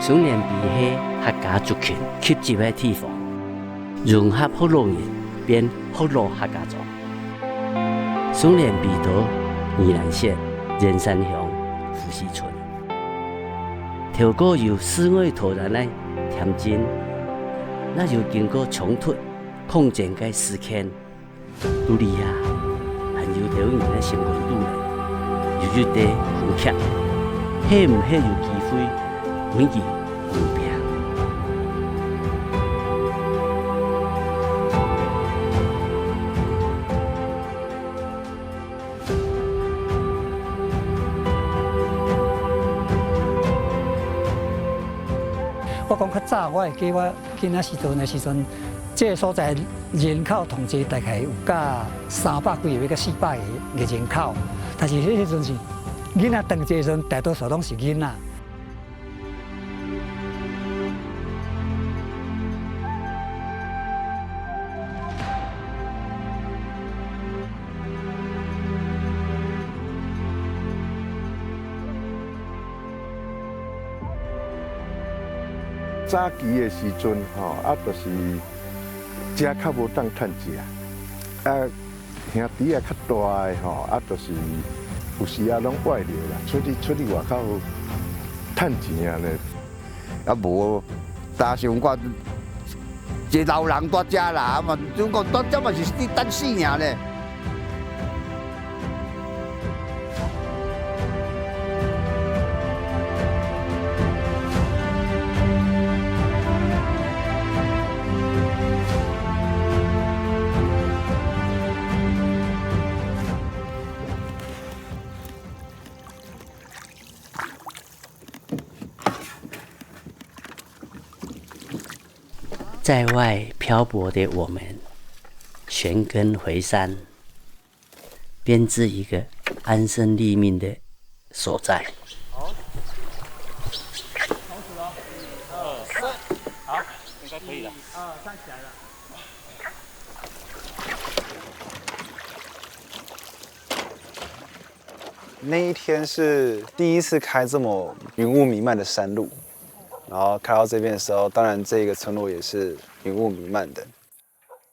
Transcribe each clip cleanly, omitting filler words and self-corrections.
想念比迄客家族群吸集的地方，融合福隆人变福隆客家庄。想念比岛宜兰县仁山乡富溪村，透过由四维土然的添进，那就经过冲突、抗战嘅时间，拄哩啊，很有条件的生活度呢，日日地分刻，许唔许有机会每日分拼。我讲较早，我会记我囡仔时阵，这个所在人口统计大概有甲300几个到400个人口，但是迄阵是囡仔登记的时阵，大多数拢是囡仔。早期的时阵，就是食较无当趁食，兄弟较大的，就是有时拢外流啦，出去外口趁钱啊咧。无，但是我一老人在遮啦，嘛，总讲到这嘛是你等死尔咧。在外漂泊的我们，寻根回山，编织一个安身立命的所在。好，好数哦，2、3，好，应该可以了。站起来了。那一天是第一次开这么云雾弥漫的山路。然后开到这边的时候，当然这个村落也是云雾弥漫的。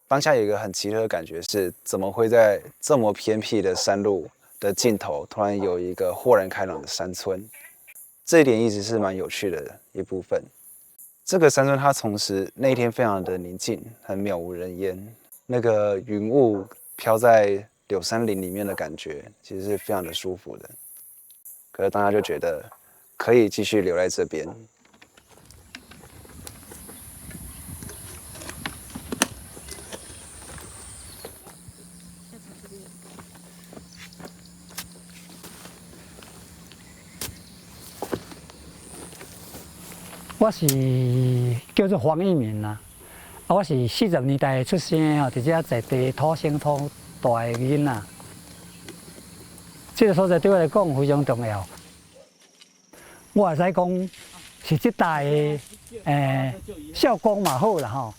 当下有一个很奇特的感觉是，怎么会在这么偏僻的山路的尽头，突然有一个豁然开朗的山村？这一点一直是蛮有趣的一部分。这个山村它同时那一天非常的宁静，很渺无人烟，那个云雾飘在柳杉林里面的感觉，其实是非常的舒服的。可是当下就觉得可以继续留在这边。我是叫做黄一鸣啦，我是40年代出生吼，伫遮在地土生土大的囡仔。这个所在对我来讲非常重要。我会使讲是这代的少公嘛好啦吼，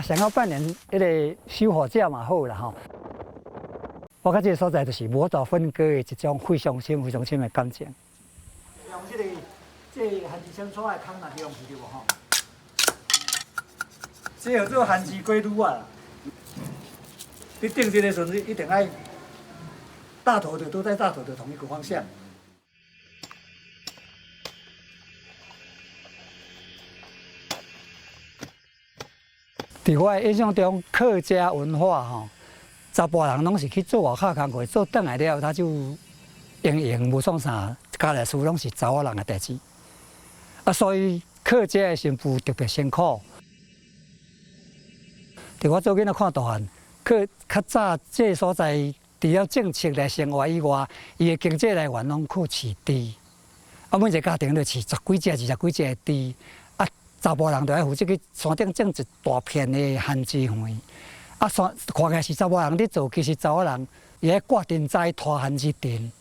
上到扮演迄个守护者嘛好啦吼。我甲这个所在就是无大分割的一种非常深的感情。用这个番薯生出来空哪地方去对无吼？这叫做番薯龟卤啊！你定这个时阵一定要大头的都在大头的同一个方向。在我的印象中，客家文化吼，查甫人拢是去做外口工课，做转来了，他就无创啥，家内事拢是查某人的代志。所以客家的媳妇特别辛苦。伫我做囡仔看大汉，较早这个所在，除了正式来生活以外，伊的经济来源拢靠饲猪。每一个家庭都饲10几只、20几只的猪。查甫人就要负责去山顶种一大片的番薯园。看起来是查某人伫做，其实查某人伊喺挂灯仔拖番薯藤，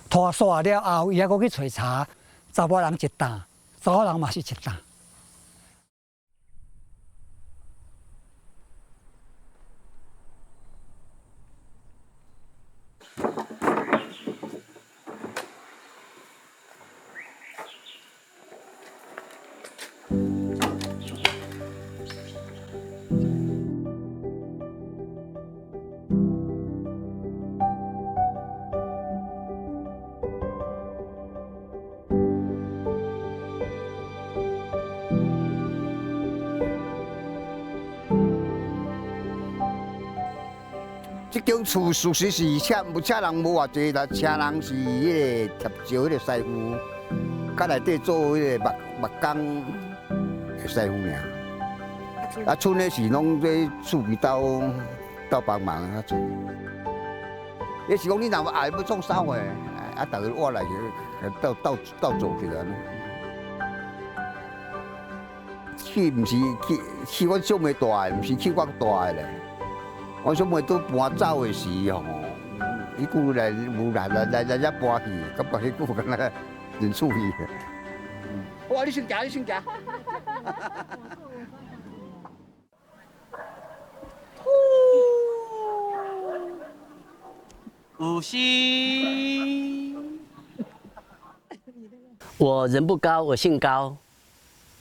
拖煞了后，伊还阁去找茶。查某人一担。查某人嘛是一担。这间厝属实是请人无偌济啦，请人是迄个贴石迄个师傅，甲内底做迄个木工的师傅尔。啊，剩的是拢在厝边斗帮忙啊做。也是讲你若后要创啥货，啊，大家活来就斗做起来。气毋是气阮小妹大的，毋是气我大的咧。我小妹都搬走的时吼，伊句来遮搬去，感觉迄句敢若认厝去。哇！你先行，你先行。呼吸。我人不高，我姓高。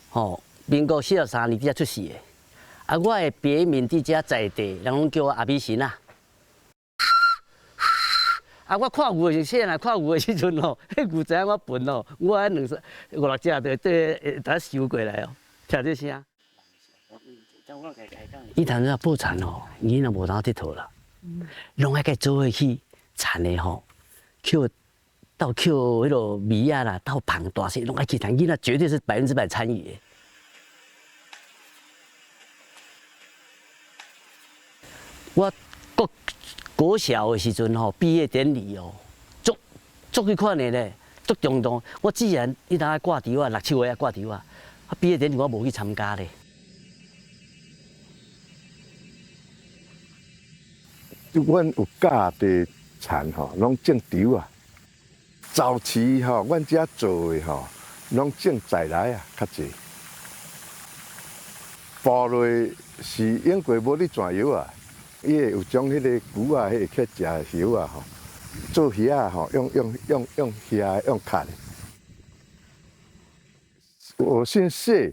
吼，民国43年底出世的。啊，我的别名伫遮在地，人拢叫我阿美神啊。啊，我看牛的细汉看牛的时阵吼，迄牛知影我笨哦，我迄5、6只就把收过来哦，听这声。伊谈到报田哦，伊若无当佚佗啦，拢爱甲做伙去田的吼，捡迄落米啊啦，斗螃大细，拢爱去谈，囡仔绝对是100%参与的。我国小的时阵吼，毕业典礼哦，足去看的咧，足重动。我既然伊当爱挂伫我，6、7月啊挂伫我，毕业典礼我无去参加咧。阮有教的田吼，拢种稻啊。早期吼，阮遮做的吼，拢种在来啊，较济。部落是用过无咧转药啊。伊会有将迄个牛啊，迄个去食叶啊，吼，做叶啊，吼，用叶用砍。我姓谢，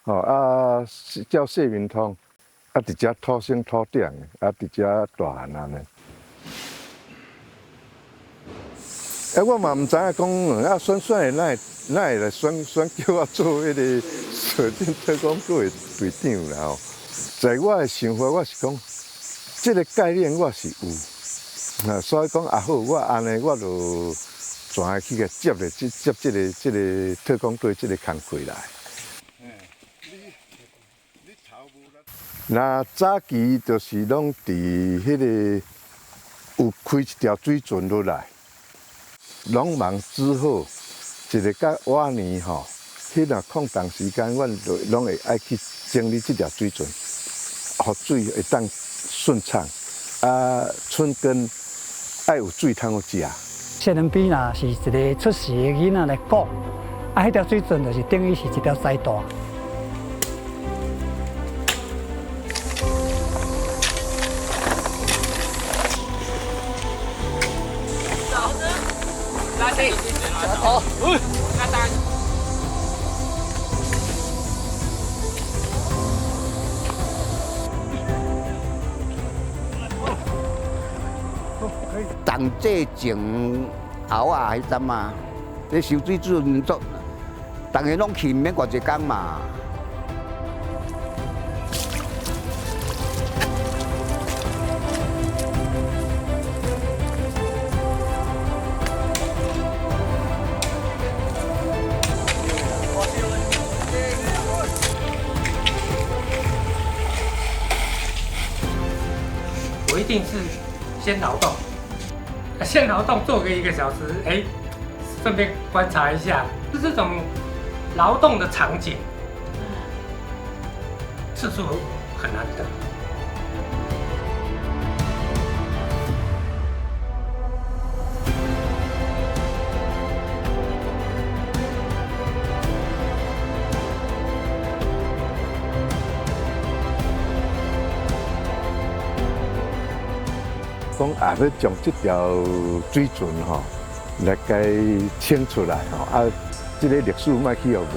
吼啊，叫谢明通，啊，伫遮土生土长的，啊，伫遮大汉安尼。我嘛毋知影讲，啊，选的哪会来选叫我做迄个水电特工队的队长啦吼。在我的想法，我是讲。这个概念我是有，所以讲也好，我安尼我就转去个接这个特工队这个工作来。那早期就是拢伫迄个有开一条水船落来，农忙之后，一个到晚年吼，迄若空档时间，阮就拢会爱去整理这条水船，互水会当。顺畅，啊，春耕爱有水通好食。谢人边呐是一个出世的囡仔来讲，啊，迄条水船就是等于是一条赛道。拉线，拉头，拉单。当这种后啊，迄阵嘛，你收水准做，逐个拢去，免偌济工嘛。我一定是先劳动。先劳动做个1个小时，顺便观察一下，就这种劳动的场景，次数很难得。讲也要将这条水船吼来该清出来吼，啊，这个历史莫去学问。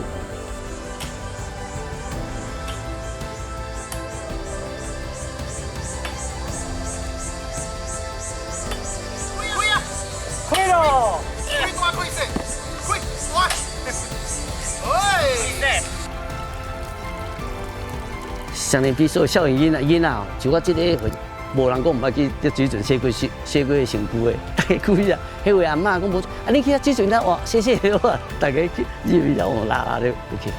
开喽！开多开些，开哇！哎！相连比所有少年囡仔哦，就我这个份无人讲毋捌去这水准洗过身躯的，大家去啊，迄位阿嬷讲无，啊你去啊水准来哇，谢谢我，大家去入去了往拉咧有去。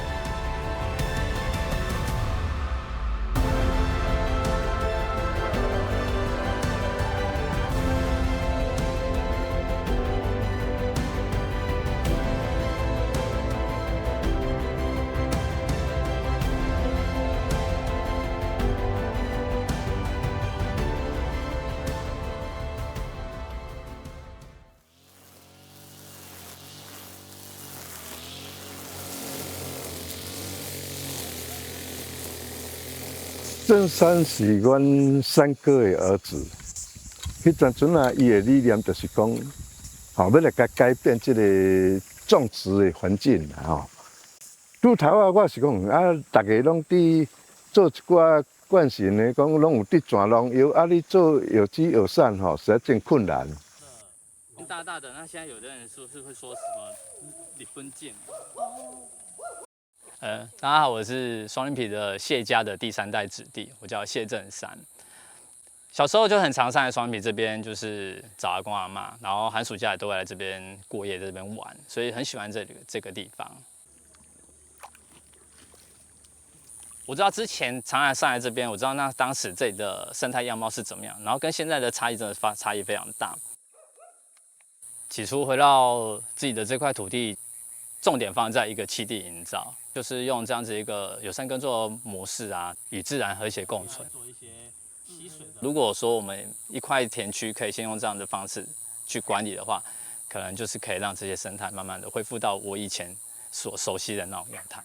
郑山是阮三哥的儿子。迄阵啊，伊的理念就是讲，要来改变这个种植的环境啦拄头啊，我是讲大家拢伫做一寡惯性的，讲拢有伫全农药，你做有机友善实在真困难。大大的，那现在有的人说是会说什么日本剑。大家好，我是双林皮的谢家的第3代子弟，我叫谢正山。小时候就很常上来双林皮这边，就是找阿公阿嬷，然后寒暑假也都会来这边过夜，在这边玩，所以很喜欢这个地方。我知道之前常来上来这边，我知道那当时这里的生态样貌是怎么样，然后跟现在的差异真的差异非常大。起初回到自己的这块土地，重点放在一个栖地营造，就是用这样子一个友善耕作模式啊，与自然和谐共存。如果说我们一块田区可以先用这样的方式去管理的话，可能就是可以让这些生态慢慢的恢复到我以前所熟悉的那种样态。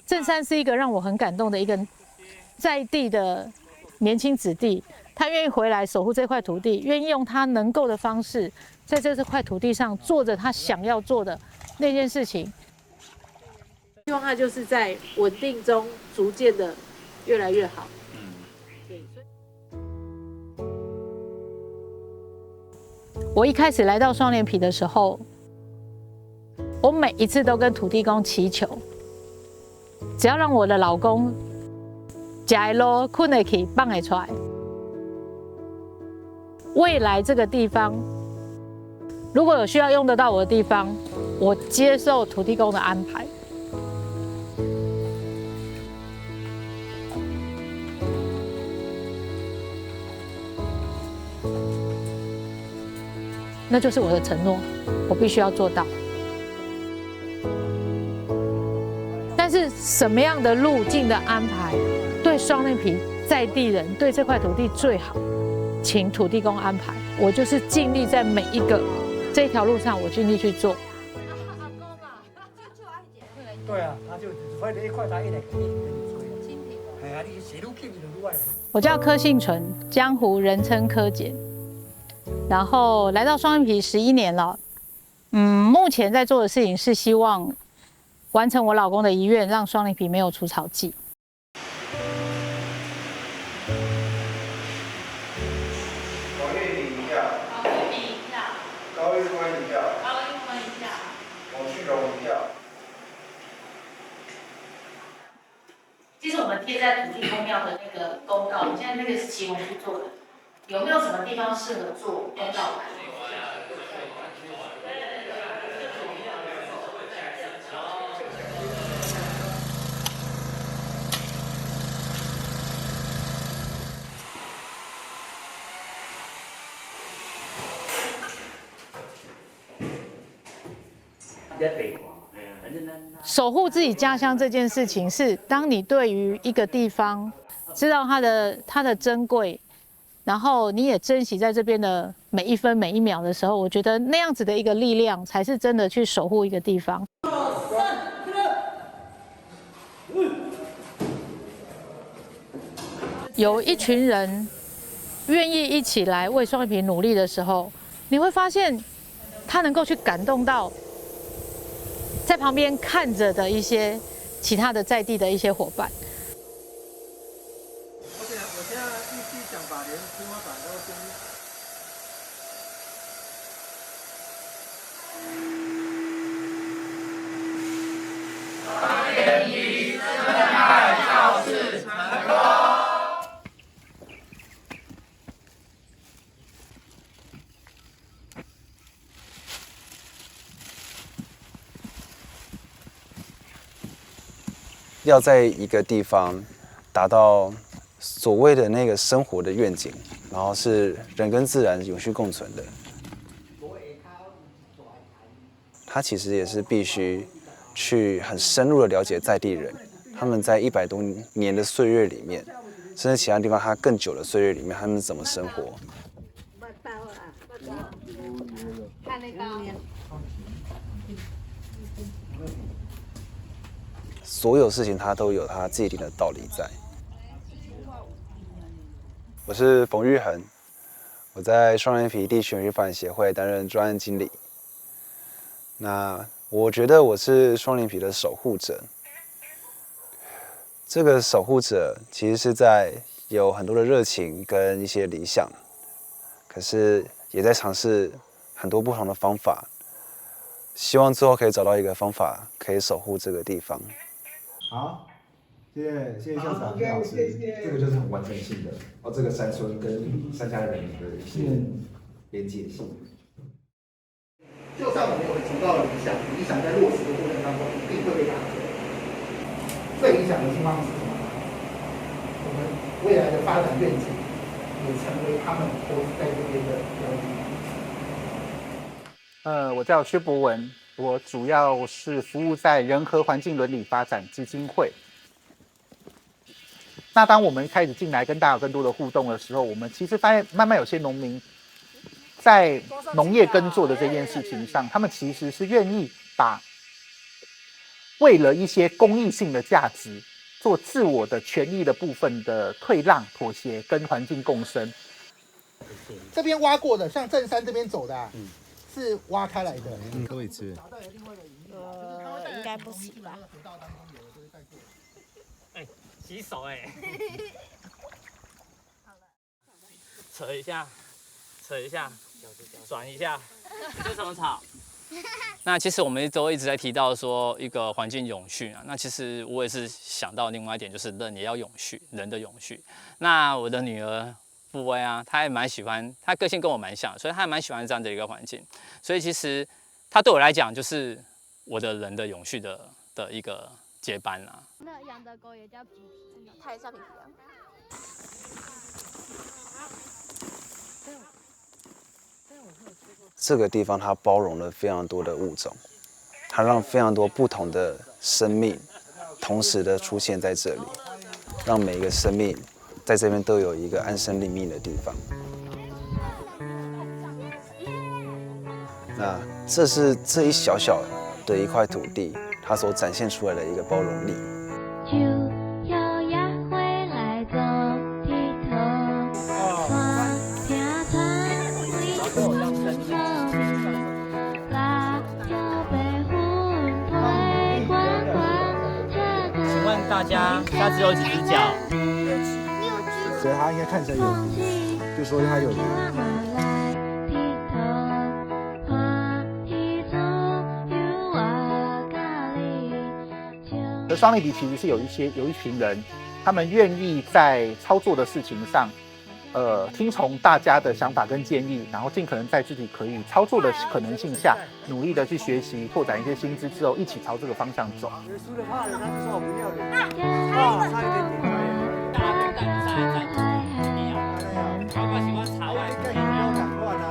正山是一个让我很感动的一个在地的年轻子弟，他愿意回来守护这块土地，愿意用他能够的方式，在这块土地上做着他想要做的那件事情。希望他就是在稳定中逐渐的越来越好。对。我一开始来到双连皮的时候，我每一次都跟土地公祈求，只要让我的老公吃得落、困得起、放得出来，未来这个地方如果有需要用得到我的地方，我接受土地公的安排。那就是我的承诺，我必须要做到。但是什么样的路径的安排，对双连皮在地人对这块土地最好，请土地公安排。我就是尽力在每一个这条路上，我尽力去做。对啊，他就反正一块他一来给你追。哎呀，你写路去就路外。我叫柯幸纯，江湖人称柯姐。然后来到双连皮11年了，目前在做的事情是希望完成我老公的遗愿，让双连皮没有除草剂。王月林一下，高玉坤一下，王旭荣一下。其实我们贴在土地公庙的那个公告，现在那个是奇文去做的，有没有什么地方适合做公告栏？守护自己家乡这件事情，是当你对于一个地方知道它的珍贵，然后你也珍惜在这边的每一分每一秒的时候，我觉得那样子的一个力量，才是真的去守护一个地方。有一群人愿意一起来为双连皮努力的时候，你会发现他能够去感动到在旁边看着的一些其他的在地的一些伙伴。我现在预计想把连天花板都双连皮生态教室成功。要在一个地方达到所谓的那个生活的愿景，然后是人跟自然永续共存的，它其实也是必须去很深入的了解在地人，他们在100多年的岁月里面，甚至其他地方它更久的岁月里面，他们怎么生活。所有事情它都有它自己的道理在。我是冯玉恒，我在双连皮地区永续发展协会担任专案经理。那我觉得我是双连皮的守护者。这个守护者其实是在有很多的热情跟一些理想，可是也在尝试很多不同的方法，希望最后可以找到一个方法，可以守护这个地方。好，谢谢校长、谢老师，这个就是很完整性的这个山村跟山下人民的一些连结性。就算我们有很崇高的理想在落实的过程当中一定会被打折。最理想的情况是什么？我们未来的发展愿景也成为他们投资在这边的标的。我叫薛博文，我主要是服务在人和环境伦理发展基金会。那当我们开始进来跟大家有更多的互动的时候，我们其实发现慢慢有些农民在农业耕作的这件事情上，他们其实是愿意把为了一些公益性的价值做自我的权益的部分的退让、妥协跟环境共生。这边挖过的，像正山这边走的是挖开来的。可以吃。应该不行吧？洗手扯一下，转一下，这是什么草？那其实我们都一直在提到说一个环境永续啊。那其实我也是想到另外一点，就是人也要永续，人的永续。那我的女儿富威啊，她也蛮喜欢，她个性跟我蛮像，所以她还蛮喜欢这样的一个环境。所以其实她对我来讲，就是我的人的永续的一个接班啊。那养的狗也叫皮皮，它也叫皮皮啊。这个地方它包容了非常多的物种，它让非常多不同的生命同时的出现在这里，让每一个生命在这边都有一个安身立命的地方。那这是这一小小的一块土地，它所展现出来的一个包容力。大家下肢有几只脚？所以他应该看起来有鱼，就说他有鱼。而双利比其实是有一群人，他们愿意在操作的事情上，听从大家的想法跟建议，然后尽可能在自己可以操作的可能性下，努力的去学习，拓展一些新知之后，一起朝这个方向走。输的怕人，他就说我不要脸，差一点点而已。大家跟大家在一样，包括喜欢茶外，更不要讲话呢。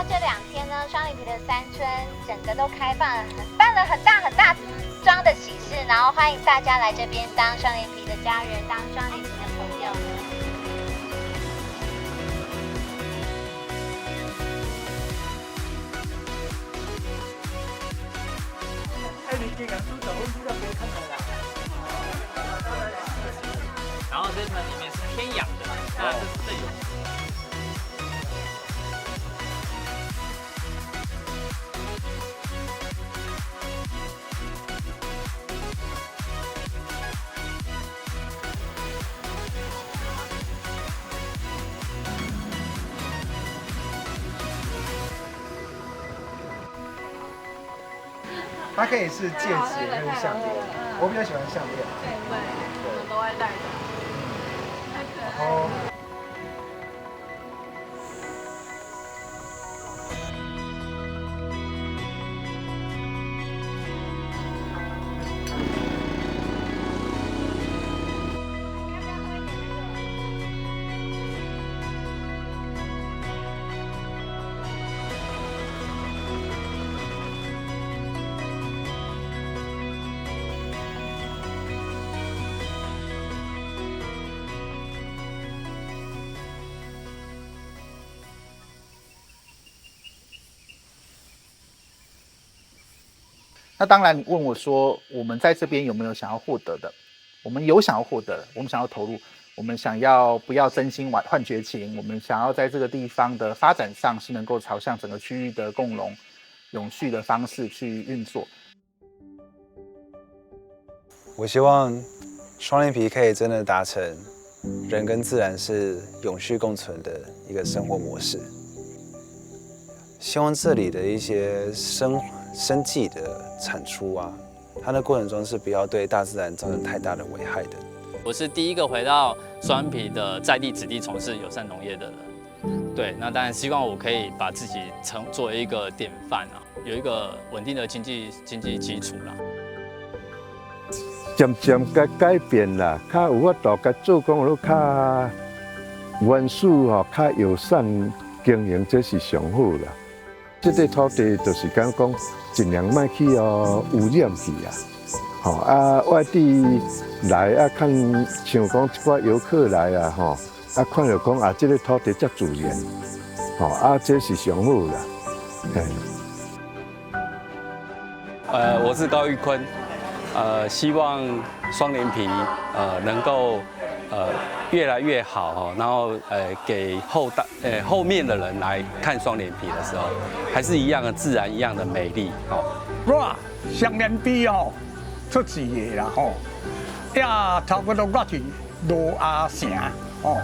这2天呢，双连皮的3村整个都开放了，办了很大桩的喜事，然后欢迎大家来这边当双连皮的家人，当双连皮的朋友。然后这盆里面是偏养的，那这是有。它可以是戒指，也可以是项链。我比较喜欢项链。对，我们都会戴的。太可爱了。那当然，你问我说，我们在这边有没有想要获得的？我们有想要获得的，我们想要投入，我们想要不要真心换绝情，我们想要在这个地方的发展上是能够朝向整个区域的共荣、永续的方式去运作。我希望双连皮可以真的达成人跟自然是永续共存的一个生活模式。希望这里的一些生计的产出啊，它的过程中是不要对大自然造成太大的危害的。我是第一个回到双连皮的在地子弟从事友善农业的人，对，那当然希望我可以把自己作为一个典范啊，有一个稳定的经济基础啦。渐渐该改变啦，较有法度该做讲落较原始吼，较友善经营，这是上好啦。这块土地就是讲尽量莫去污染去啊，吼啊外地来啊看，像讲一寡游客来啊，吼啊看到讲啊，这个土地遮自然，吼啊这是上好啦，我是高玉坤，希望双连皮能够越来越好哈，然后给后面的人来看双连皮的时候，还是一样的自然，一样的美丽哦。我双连皮哦出事的啦吼，也差不多我是罗阿城哦，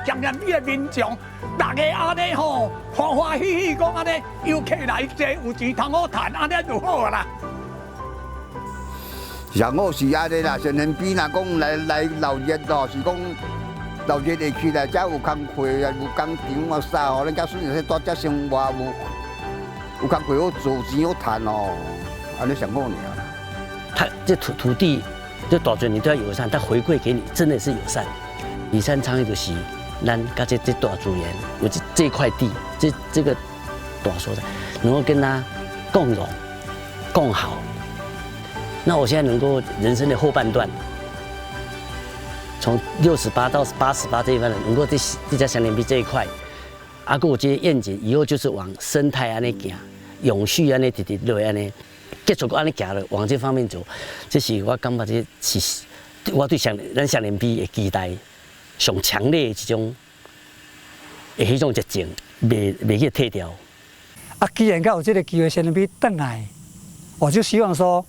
双连皮的民众，大家安尼吼欢欢喜喜讲安尼，游客来坐有钱通好赚，安尼就好啦。上好是安尼啦，双连皮若讲来闹热咯，是讲闹热会去来，遮有工课，也有工厂啊啥吼，咱家孙儿在遮生活有工课好做，钱好赚哦，安尼上好尔。它这土地，这大自然都要友善，它回馈给你真的是友善。里山昌就是咱甲这大自然有这块地，这个大所在，能够跟它共荣共好。那我现在能够人生的后半段，从68到88这一番能够在双连皮这一块，啊，我这些愿景以后就是往生态安尼行，永续安尼直直落安尼，继续安尼行了，往这方面走，这是我感觉这是我对咱双连皮的期待上强烈的一种，迄种热情，袂去退掉。啊，既然有这个机会，双连皮回来，我就希望说。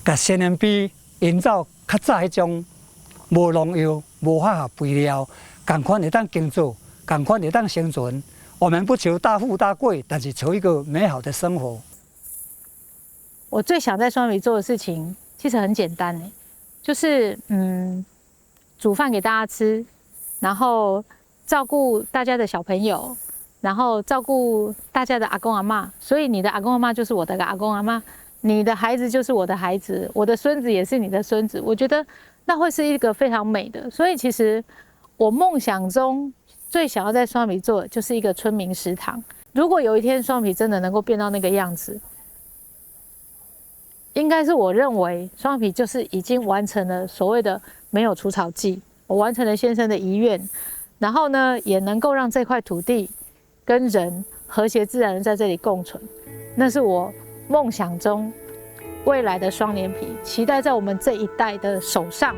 甲双连皮营造较早迄种无农药、无化学肥料，同款会当耕作，同款会当生存。我们不求大富大贵，但是求一个美好的生活。我最想在双连皮做的事情，其实很简单诶，就是煮饭给大家吃，然后照顾大家的小朋友，然后照顾大家的阿公阿嬷。所以你的阿公阿嬷就是我的阿公阿嬷。你的孩子就是我的孩子，我的孙子也是你的孙子，我觉得那会是一个非常美的。所以其实我梦想中最想要在双连皮做的就是一个村民食堂。如果有一天双皮真的能够变到那个样子，应该是我认为双皮就是已经完成了所谓的没有除草剂，我完成了先生的遗愿，然后呢，也能够让这块土地跟人和谐自然的在这里共存，那是我梦想中未来的双连皮，期待在我们这一代的手上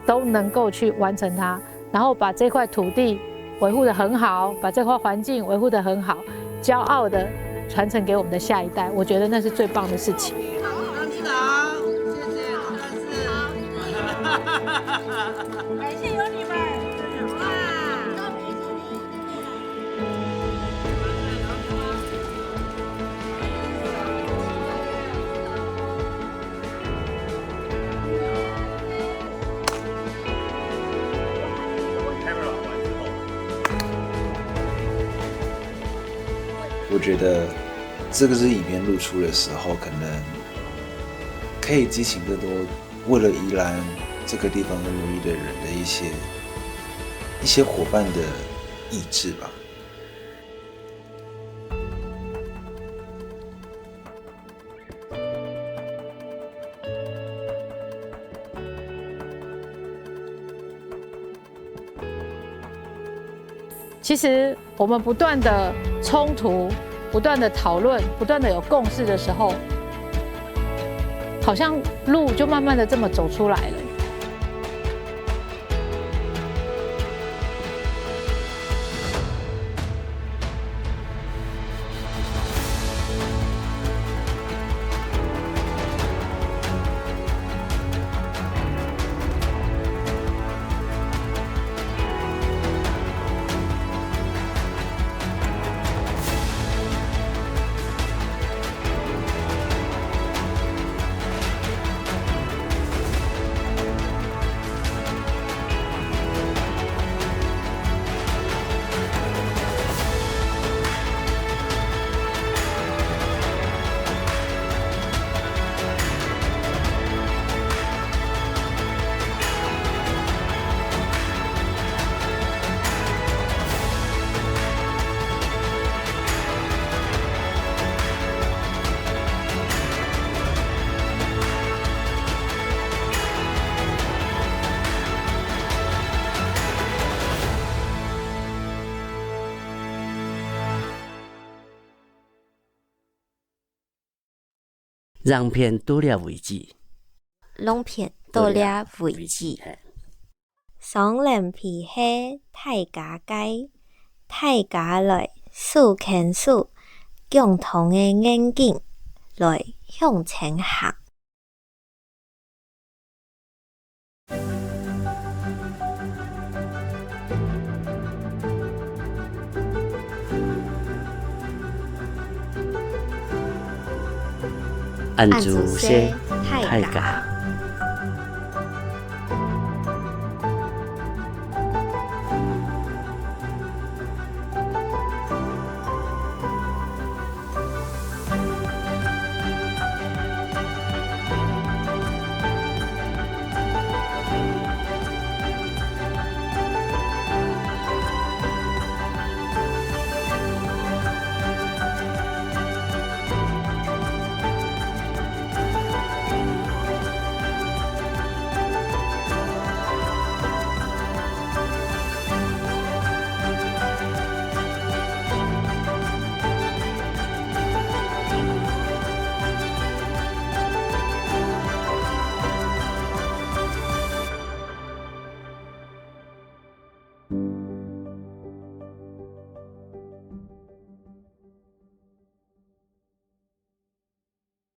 都能够去完成它，然后把这块土地维护得很好，把这块环境维护得很好，骄傲的传承给我们的下一代，我觉得那是最棒的事情。感谢有你们，我觉得这个影片露出的时候，可能可以激起更多为了宜兰这个地方而努力的人的一些伙伴的意志吧。其实我们不断的冲突、不断的讨论、不断的有共识的时候，好像路就慢慢的这么走出来了。让片多了位置，拢片多了位置。双连皮虾太家街，太家来数牵数，共同的眼镜来向前行。按住些太家。